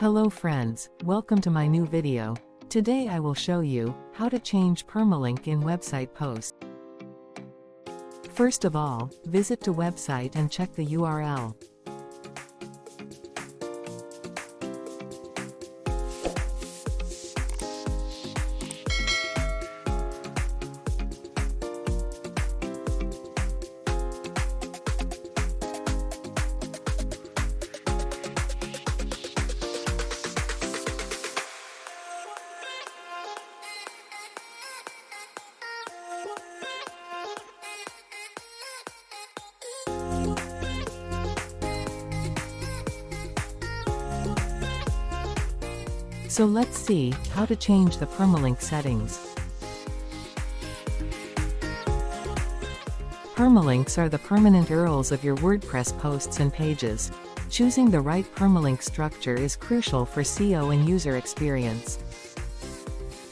Hello friends, welcome to my new video. Today I will show you how to change permalink in website posts. First of all, visit to website and check the URL. So let's see how to change the permalink settings. Permalinks are the permanent URLs of your WordPress posts and pages. Choosing the right permalink structure is crucial for SEO and user experience.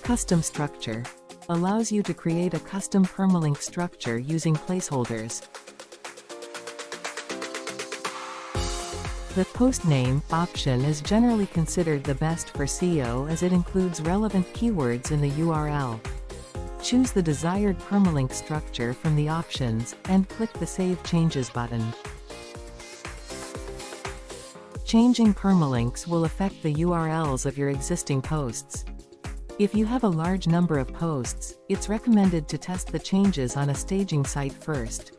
Custom structure allows you to create a custom permalink structure using placeholders. The post name option is generally considered the best for SEO as it includes relevant keywords in the URL. Choose the desired permalink structure from the options, and click the Save Changes button. Changing permalinks will affect the URLs of your existing posts. If you have a large number of posts, it's recommended to test the changes on a staging site first.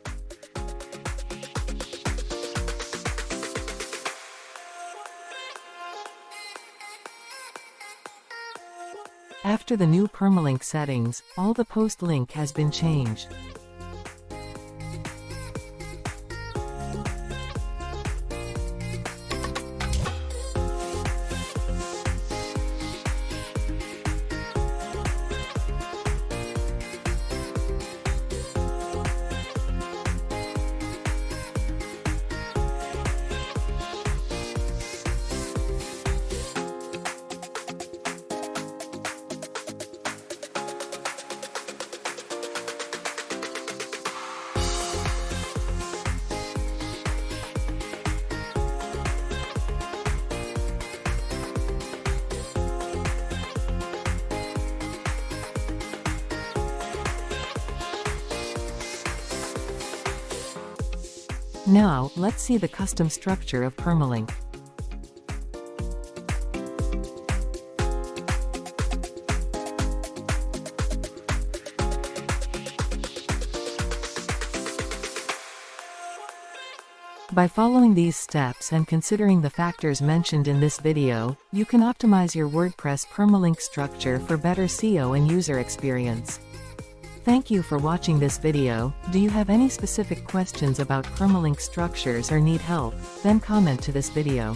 After the new permalink settings, all the post link has been changed. Now, let's see the custom structure of permalink. By following these steps and considering the factors mentioned in this video, you can optimize your WordPress permalink structure for better SEO and user experience. Thank you for watching this video. Do you have any specific questions about permalink structures or need help? Then comment to this video.